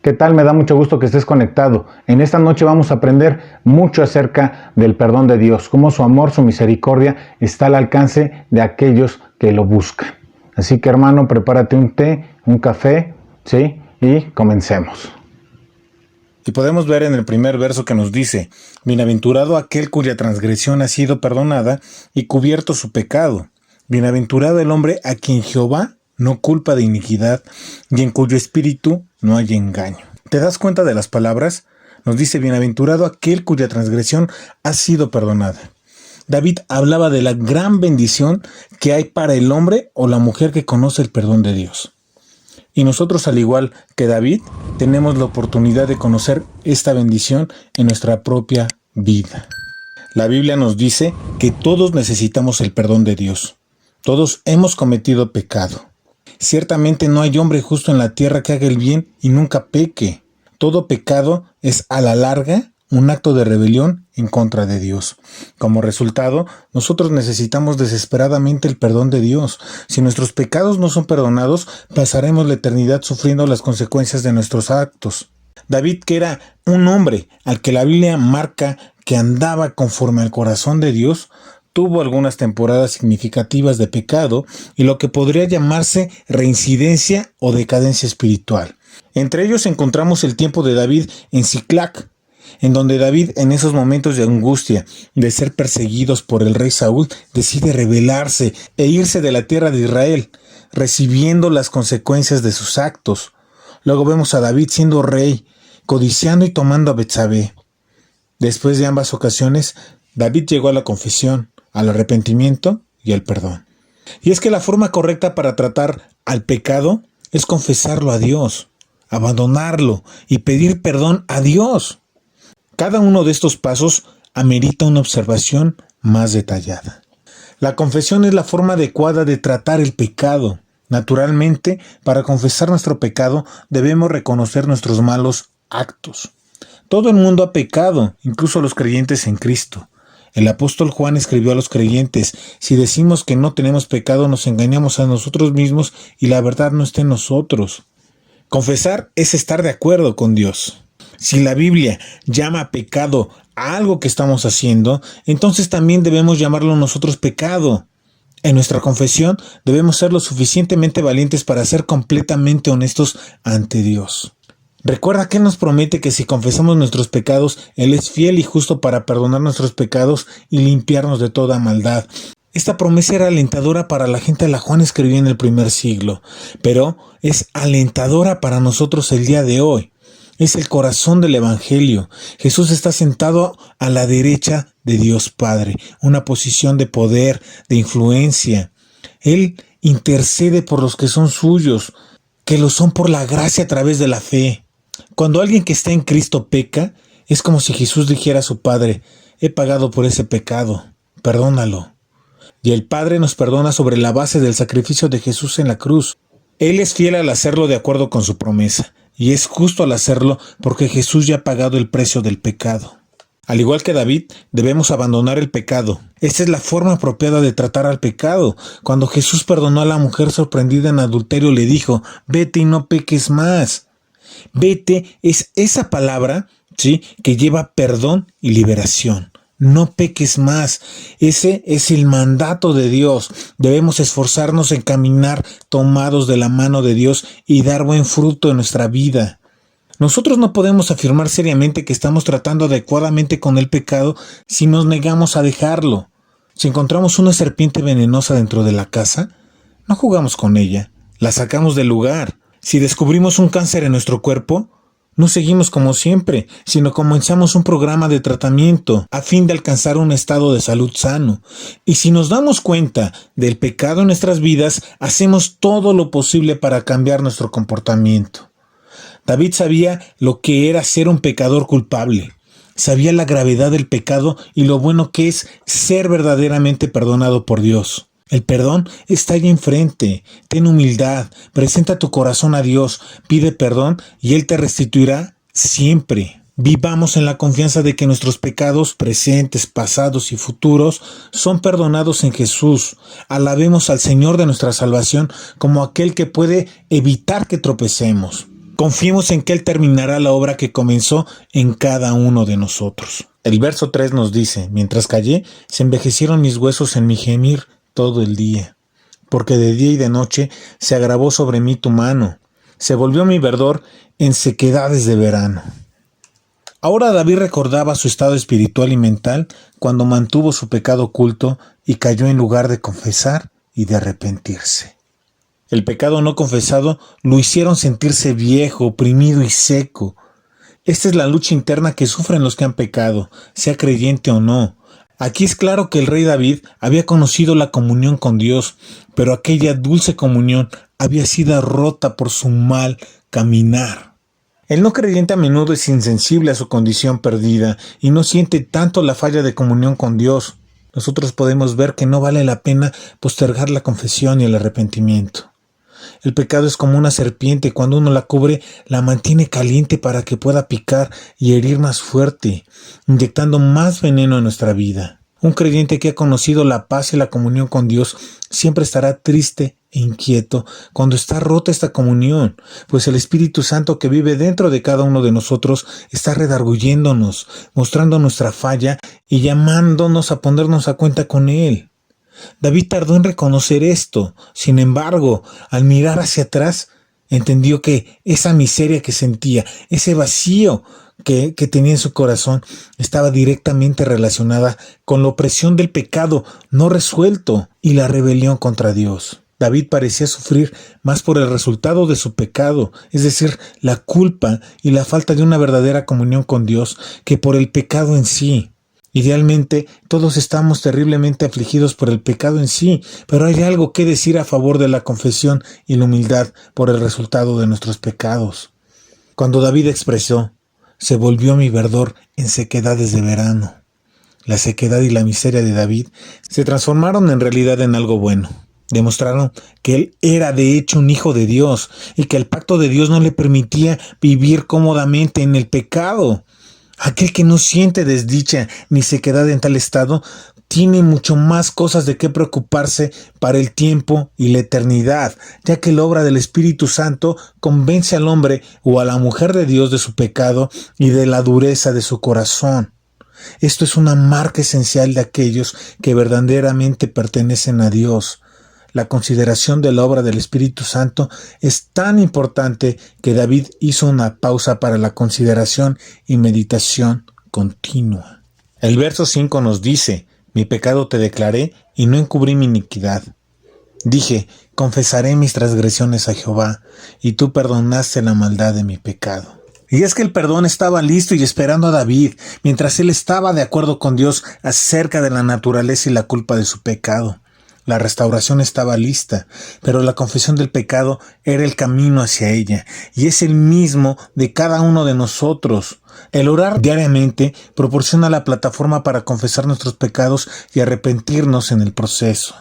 ¿Qué tal? Me da mucho gusto que estés conectado. En esta noche vamos a aprender mucho acerca del perdón de Dios, cómo su amor, su misericordia está al alcance de aquellos que lo buscan. Así que, hermano, prepárate un té, un café, ¿sí? Y comencemos. Y podemos ver en el primer verso que nos dice: bienaventurado aquel cuya transgresión ha sido perdonada y cubierto su pecado. Bienaventurado el hombre a quien Jehová no culpa de iniquidad y en cuyo espíritu no hay engaño. ¿Te das cuenta de las palabras? Nos dice: bienaventurado aquel cuya transgresión ha sido perdonada. David hablaba de la gran bendición que hay para el hombre o la mujer que conoce el perdón de Dios. Y nosotros, al igual que David, tenemos la oportunidad de conocer esta bendición en nuestra propia vida. La Biblia nos dice que todos necesitamos el perdón de Dios. Todos hemos cometido pecado. Ciertamente no hay hombre justo en la tierra que haga el bien y nunca peque. Todo pecado es a la larga un acto de rebelión en contra de Dios. Como resultado, nosotros necesitamos desesperadamente el perdón de Dios. Si nuestros pecados no son perdonados, pasaremos la eternidad sufriendo las consecuencias de nuestros actos. David, que era un hombre al que la Biblia marca que andaba conforme al corazón de Dios, tuvo algunas temporadas significativas de pecado y lo que podría llamarse reincidencia o decadencia espiritual. Entre ellos encontramos el tiempo de David en Siclac, en donde David, en esos momentos de angustia de ser perseguidos por el rey Saúl, decide rebelarse e irse de la tierra de Israel, recibiendo las consecuencias de sus actos. Luego vemos a David siendo rey, codiciando y tomando a Betsabé. Después de ambas ocasiones, David llegó a la confesión, al arrepentimiento y al perdón. Y es que la forma correcta para tratar al pecado es confesarlo a Dios, abandonarlo y pedir perdón a Dios. Cada uno de estos pasos amerita una observación más detallada. La confesión es la forma adecuada de tratar el pecado. Naturalmente, para confesar nuestro pecado debemos reconocer nuestros malos actos. Todo el mundo ha pecado, incluso los creyentes en Cristo. El apóstol Juan escribió a los creyentes: si decimos que no tenemos pecado, nos engañamos a nosotros mismos y la verdad no está en nosotros. Confesar es estar de acuerdo con Dios. Si la Biblia llama pecado a algo que estamos haciendo, entonces también debemos llamarlo nosotros pecado. En nuestra confesión debemos ser lo suficientemente valientes para ser completamente honestos ante Dios. Recuerda que Él nos promete que si confesamos nuestros pecados, Él es fiel y justo para perdonar nuestros pecados y limpiarnos de toda maldad. Esta promesa era alentadora para la gente a la Juan escribió en el primer siglo, pero es alentadora para nosotros el día de hoy. Es el corazón del Evangelio. Jesús está sentado a la derecha de Dios Padre, una posición de poder, de influencia. Él intercede por los que son suyos, que lo son por la gracia a través de la fe. Cuando alguien que está en Cristo peca, es como si Jesús dijera a su Padre: he pagado por ese pecado, perdónalo. Y el Padre nos perdona sobre la base del sacrificio de Jesús en la cruz. Él es fiel al hacerlo de acuerdo con su promesa, y es justo al hacerlo porque Jesús ya ha pagado el precio del pecado. Al igual que David, debemos abandonar el pecado. Esta es la forma apropiada de tratar al pecado. Cuando Jesús perdonó a la mujer sorprendida en adulterio, le dijo: vete y no peques más. Vete es esa palabra, ¿sí?, que lleva perdón y liberación. No peques más. Ese es el mandato de Dios. Debemos esforzarnos en caminar tomados de la mano de Dios y dar buen fruto en nuestra vida. Nosotros no podemos afirmar seriamente que estamos tratando adecuadamente con el pecado si nos negamos a dejarlo. Si encontramos una serpiente venenosa dentro de la casa, no jugamos con ella, la sacamos del lugar. Si descubrimos un cáncer en nuestro cuerpo, no seguimos como siempre, sino comenzamos un programa de tratamiento a fin de alcanzar un estado de salud sano. Y si nos damos cuenta del pecado en nuestras vidas, hacemos todo lo posible para cambiar nuestro comportamiento. David sabía lo que era ser un pecador culpable. Sabía la gravedad del pecado y lo bueno que es ser verdaderamente perdonado por Dios. El perdón está ahí enfrente. Ten humildad, presenta tu corazón a Dios, pide perdón y Él te restituirá siempre. Vivamos en la confianza de que nuestros pecados presentes, pasados y futuros son perdonados en Jesús. Alabemos al Señor de nuestra salvación como aquel que puede evitar que tropecemos. Confiemos en que Él terminará la obra que comenzó en cada uno de nosotros. El verso 3 nos dice: mientras callé, se envejecieron mis huesos en mi gemir todo el día, porque de día y de noche se agravó sobre mí tu mano, se volvió mi verdor en sequedades de verano. Ahora David recordaba su estado espiritual y mental cuando mantuvo su pecado oculto y cayó en lugar de confesar y de arrepentirse. El pecado no confesado lo hicieron sentirse viejo, oprimido y seco. Esta es la lucha interna que sufren los que han pecado, sea creyente o no. Aquí es claro que el rey David había conocido la comunión con Dios, pero aquella dulce comunión había sido rota por su mal caminar. El no creyente a menudo es insensible a su condición perdida y no siente tanto la falla de comunión con Dios. Nosotros podemos ver que no vale la pena postergar la confesión y el arrepentimiento. El pecado es como una serpiente: cuando uno la cubre, la mantiene caliente para que pueda picar y herir más fuerte, inyectando más veneno en nuestra vida. Un creyente que ha conocido la paz y la comunión con Dios siempre estará triste e inquieto cuando está rota esta comunión, pues el Espíritu Santo que vive dentro de cada uno de nosotros está redarguyéndonos, mostrando nuestra falla y llamándonos a ponernos a cuenta con Él. David tardó en reconocer esto. Sin embargo, al mirar hacia atrás, entendió que esa miseria que sentía, ese vacío que tenía en su corazón, estaba directamente relacionada con la opresión del pecado no resuelto y la rebelión contra Dios. David parecía sufrir más por el resultado de su pecado, es decir, la culpa y la falta de una verdadera comunión con Dios, que por el pecado en sí. Idealmente, todos estamos terriblemente afligidos por el pecado en sí, pero hay algo que decir a favor de la confesión y la humildad por el resultado de nuestros pecados. Cuando David expresó: se volvió mi verdor en sequedades de verano, la sequedad y la miseria de David se transformaron en realidad en algo bueno. Demostraron que él era de hecho un hijo de Dios y que el pacto de Dios no le permitía vivir cómodamente en el pecado. Aquel que no siente desdicha ni sequedad en tal estado tiene mucho más cosas de qué preocuparse para el tiempo y la eternidad, ya que la obra del Espíritu Santo convence al hombre o a la mujer de Dios de su pecado y de la dureza de su corazón. Esto es una marca esencial de aquellos que verdaderamente pertenecen a Dios. La consideración de la obra del Espíritu Santo es tan importante que David hizo una pausa para la consideración y meditación continua. El verso 5 nos dice: mi pecado te declaré y no encubrí mi iniquidad. Dije: confesaré mis transgresiones a Jehová, y tú perdonaste la maldad de mi pecado. Y es que el perdón estaba listo y esperando a David, mientras él estaba de acuerdo con Dios acerca de la naturaleza y la culpa de su pecado. La restauración estaba lista, pero la confesión del pecado era el camino hacia ella, y es el mismo de cada uno de nosotros. El orar diariamente proporciona la plataforma para confesar nuestros pecados y arrepentirnos en el proceso.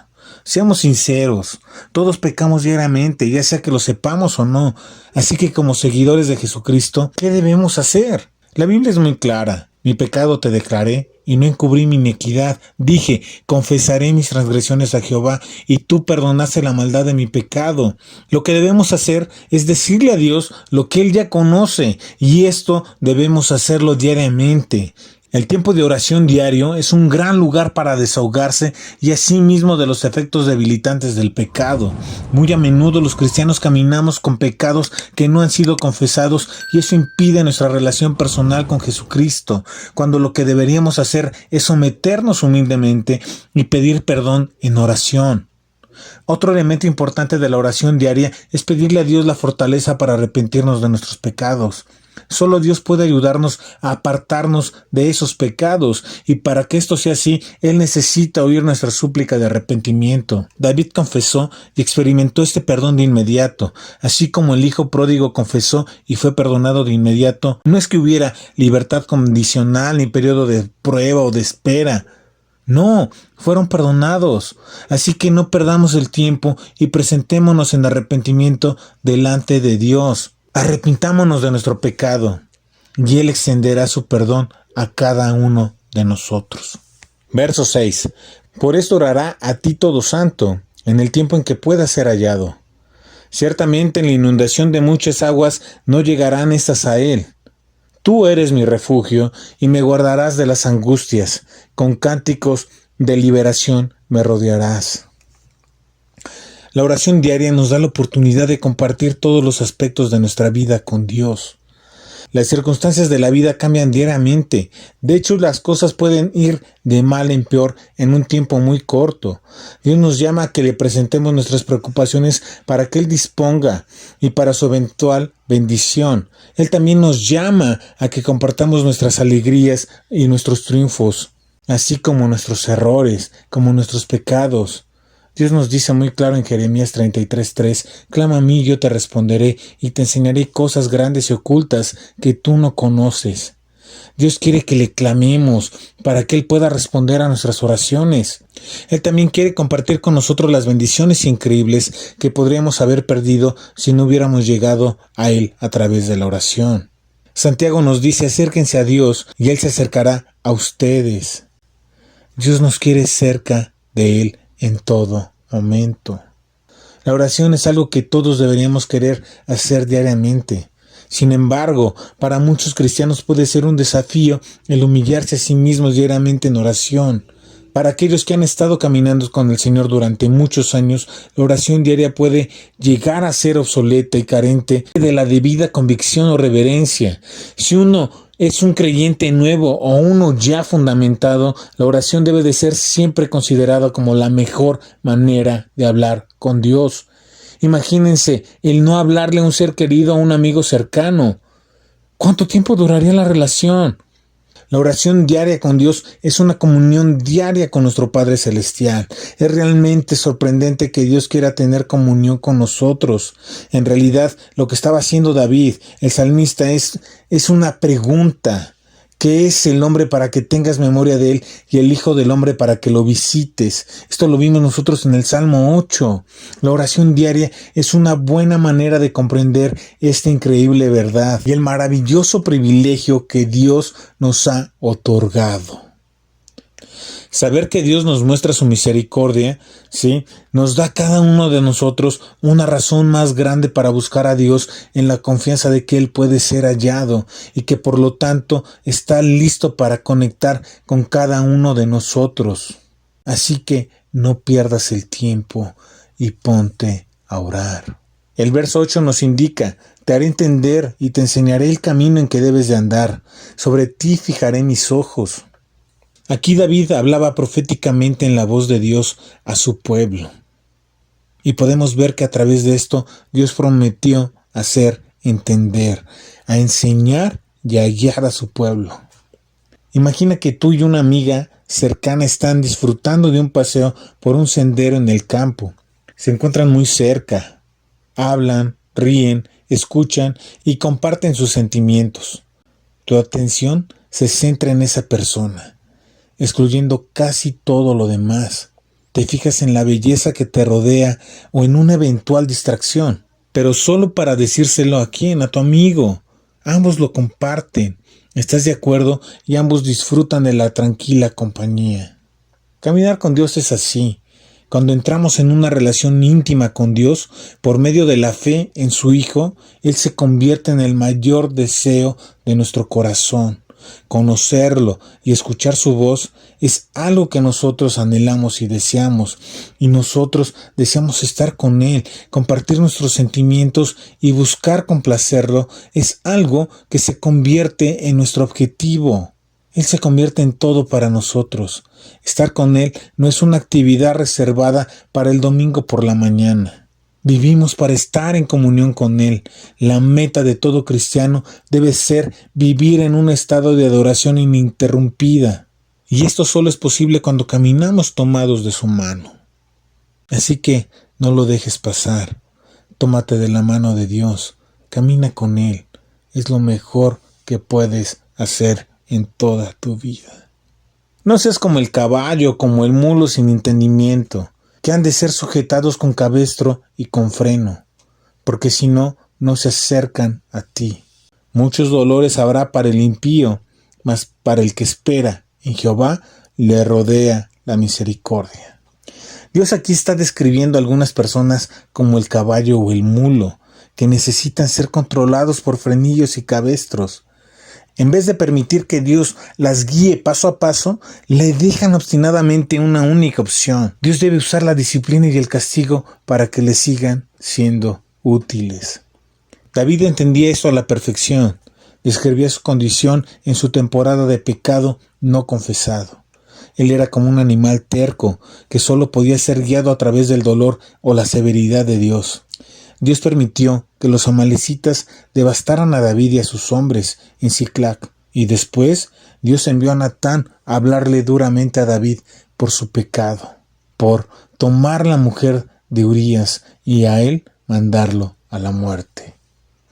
Seamos sinceros, todos pecamos diariamente, ya sea que lo sepamos o no. Así que como seguidores de Jesucristo, ¿qué debemos hacer? La Biblia es muy clara: mi pecado te declaré y no encubrí mi iniquidad. Dije: confesaré mis transgresiones a Jehová, y tú perdonaste la maldad de mi pecado. Lo que debemos hacer es decirle a Dios lo que Él ya conoce, y esto debemos hacerlo diariamente. El tiempo de oración diario es un gran lugar para desahogarse y asimismo de los efectos debilitantes del pecado. Muy a menudo los cristianos caminamos con pecados que no han sido confesados y eso impide nuestra relación personal con Jesucristo, cuando lo que deberíamos hacer es someternos humildemente y pedir perdón en oración. Otro elemento importante de la oración diaria es pedirle a Dios la fortaleza para arrepentirnos de nuestros pecados. Solo Dios puede ayudarnos a apartarnos de esos pecados, y para que esto sea así, Él necesita oír nuestra súplica de arrepentimiento. David confesó y experimentó este perdón de inmediato, así como el hijo pródigo confesó y fue perdonado de inmediato. No es que hubiera libertad condicional ni periodo de prueba o de espera. No, fueron perdonados. Así que no perdamos el tiempo y presentémonos en arrepentimiento delante de Dios. Arrepintámonos de nuestro pecado y Él extenderá su perdón a cada uno de nosotros. Verso 6. Por esto orará a ti todo santo, en el tiempo en que pueda ser hallado. Ciertamente en la inundación de muchas aguas no llegarán estas a él. Tú eres mi refugio y me guardarás de las angustias. Con cánticos de liberación me rodearás. La oración diaria nos da la oportunidad de compartir todos los aspectos de nuestra vida con Dios. Las circunstancias de la vida cambian diariamente. De hecho, las cosas pueden ir de mal en peor en un tiempo muy corto. Dios nos llama a que le presentemos nuestras preocupaciones para que Él disponga y para su eventual bendición. Él también nos llama a que compartamos nuestras alegrías y nuestros triunfos, así como nuestros errores, como nuestros pecados. Dios nos dice muy claro en Jeremías 33:3, clama a mí y yo te responderé y te enseñaré cosas grandes y ocultas que tú no conoces. Dios quiere que le clamemos para que Él pueda responder a nuestras oraciones. Él también quiere compartir con nosotros las bendiciones increíbles que podríamos haber perdido si no hubiéramos llegado a Él a través de la oración. Santiago nos dice, acérquense a Dios y Él se acercará a ustedes. Dios nos quiere cerca de Él en todo momento. La oración es algo que todos deberíamos querer hacer diariamente. Sin embargo, para muchos cristianos puede ser un desafío el humillarse a sí mismos diariamente en oración. Para aquellos que han estado caminando con el Señor durante muchos años, la oración diaria puede llegar a ser obsoleta y carente de la debida convicción o reverencia. Si uno es un creyente nuevo o uno ya fundamentado, la oración debe de ser siempre considerada como la mejor manera de hablar con Dios. Imagínense el no hablarle a un ser querido, a un amigo cercano. ¿Cuánto tiempo duraría la relación? La oración diaria con Dios es una comunión diaria con nuestro Padre Celestial. Es realmente sorprendente que Dios quiera tener comunión con nosotros. En realidad, lo que estaba haciendo David, el salmista, es una pregunta. ¿Qué es el hombre para que tengas memoria de él y el Hijo del Hombre para que lo visites? Esto lo vimos nosotros en el Salmo 8. La oración diaria es una buena manera de comprender esta increíble verdad y el maravilloso privilegio que Dios nos ha otorgado. Saber que Dios nos muestra su misericordia, ¿sí?, nos da a cada uno de nosotros una razón más grande para buscar a Dios en la confianza de que Él puede ser hallado y que por lo tanto está listo para conectar con cada uno de nosotros. Así que no pierdas el tiempo y ponte a orar. El verso 8 nos indica, te haré entender y te enseñaré el camino en que debes de andar. Sobre ti fijaré mis ojos. Aquí David hablaba proféticamente en la voz de Dios a su pueblo. Y podemos ver que a través de esto Dios prometió hacer entender, a enseñar y a guiar a su pueblo. Imagina que tú y una amiga cercana están disfrutando de un paseo por un sendero en el campo. Se encuentran muy cerca, hablan, ríen, escuchan y comparten sus sentimientos. Tu atención se centra en esa persona, excluyendo casi todo lo demás. Te fijas en la belleza que te rodea o en una eventual distracción, pero solo para decírselo a quién, a tu amigo. Ambos lo comparten, estás de acuerdo y ambos disfrutan de la tranquila compañía. Caminar con Dios es así. Cuando entramos en una relación íntima con Dios, por medio de la fe en su Hijo, Él se convierte en el mayor deseo de nuestro corazón. Conocerlo y escuchar su voz es algo que nosotros anhelamos y deseamos, y nosotros deseamos estar con Él, compartir nuestros sentimientos y buscar complacerlo es algo que se convierte en nuestro objetivo. Él se convierte en todo para nosotros. Estar con Él no es una actividad reservada para el domingo por la mañana. Vivimos para estar en comunión con Él. La meta de todo cristiano debe ser vivir en un estado de adoración ininterrumpida. Y esto solo es posible cuando caminamos tomados de su mano. Así que no lo dejes pasar. Tómate de la mano de Dios. Camina con Él. Es lo mejor que puedes hacer en toda tu vida. No seas como el caballo, como el mulo sin entendimiento, que han de ser sujetados con cabestro y con freno, porque si no, no se acercan a ti. Muchos dolores habrá para el impío, mas para el que espera en Jehová le rodea la misericordia. Dios aquí está describiendo a algunas personas como el caballo o el mulo, que necesitan ser controlados por frenillos y cabestros. En vez de permitir que Dios las guíe paso a paso, le dejan obstinadamente una única opción. Dios debe usar la disciplina y el castigo para que le sigan siendo útiles. David entendía esto a la perfección. Describía su condición en su temporada de pecado no confesado. Él era como un animal terco que solo podía ser guiado a través del dolor o la severidad de Dios. Dios permitió que los amalecitas devastaran a David y a sus hombres en Siclac, y después Dios envió a Natán a hablarle duramente a David por su pecado, por tomar la mujer de Urías y a él mandarlo a la muerte.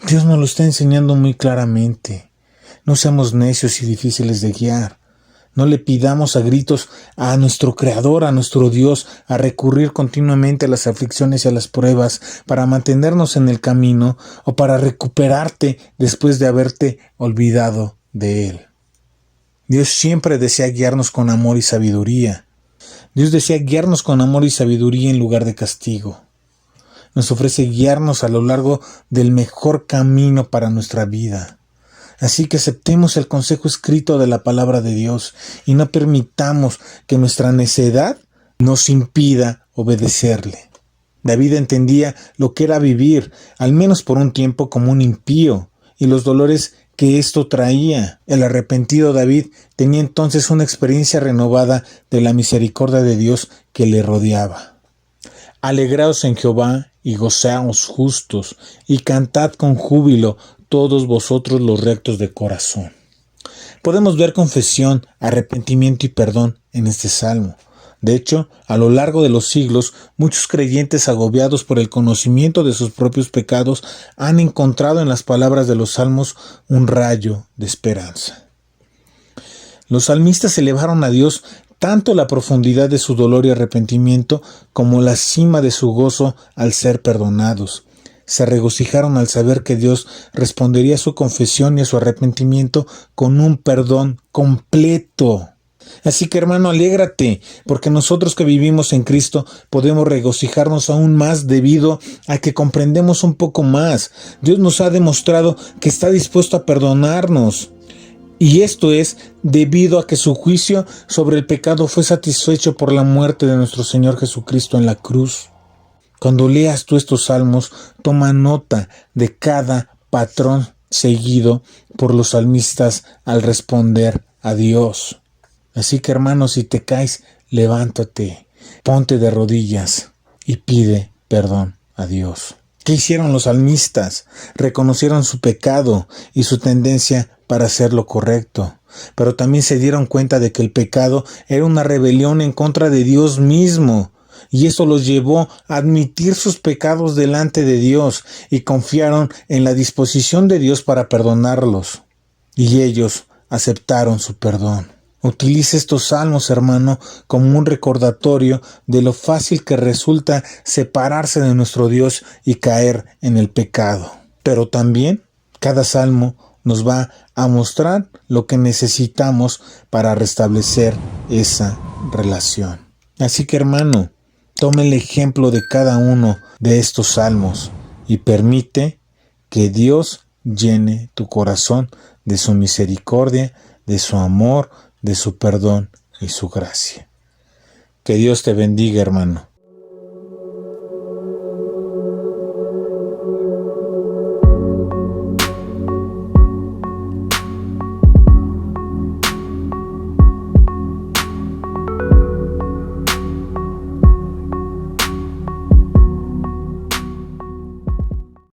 Dios nos lo está enseñando muy claramente. No seamos necios y difíciles de guiar. No le pidamos a gritos a nuestro Creador, a nuestro Dios, a recurrir continuamente a las aflicciones y a las pruebas para mantenernos en el camino o para recuperarte después de haberte olvidado de Él. Dios siempre desea guiarnos con amor y sabiduría. Dios desea guiarnos con amor y sabiduría en lugar de castigo. Nos ofrece guiarnos a lo largo del mejor camino para nuestra vida. Así que aceptemos el consejo escrito de la palabra de Dios y no permitamos que nuestra necedad nos impida obedecerle. David entendía lo que era vivir, al menos por un tiempo, como un impío y los dolores que esto traía. El arrepentido David tenía entonces una experiencia renovada de la misericordia de Dios que le rodeaba. Alegraos en Jehová y gozaos justos y cantad con júbilo todos vosotros los rectos de corazón. Podemos ver confesión, arrepentimiento y perdón en este salmo. De hecho, a lo largo de los siglos, muchos creyentes agobiados por el conocimiento de sus propios pecados han encontrado en las palabras de los salmos un rayo de esperanza. Los salmistas elevaron a Dios tanto la profundidad de su dolor y arrepentimiento como la cima de su gozo al ser perdonados. Se regocijaron al saber que Dios respondería a su confesión y a su arrepentimiento con un perdón completo. Así que, hermano, alégrate, porque nosotros que vivimos en Cristo podemos regocijarnos aún más debido a que comprendemos un poco más. Dios nos ha demostrado que está dispuesto a perdonarnos. Y esto es debido a que su juicio sobre el pecado fue satisfecho por la muerte de nuestro Señor Jesucristo en la cruz. Cuando leas tú estos salmos, toma nota de cada patrón seguido por los salmistas al responder a Dios. Así que, hermano, si te caes, levántate, ponte de rodillas y pide perdón a Dios. ¿Qué hicieron los salmistas? Reconocieron su pecado y su tendencia para hacer lo correcto, pero también se dieron cuenta de que el pecado era una rebelión en contra de Dios mismo. Y eso los llevó a admitir sus pecados delante de Dios y confiaron en la disposición de Dios para perdonarlos. Y ellos aceptaron su perdón. Utiliza estos salmos, hermano, como un recordatorio de lo fácil que resulta separarse de nuestro Dios y caer en el pecado. Pero también cada salmo nos va a mostrar lo que necesitamos para restablecer esa relación. Así que, hermano, toma el ejemplo de cada uno de estos salmos y permite que Dios llene tu corazón de su misericordia, de su amor, de su perdón y su gracia. Que Dios te bendiga, hermano.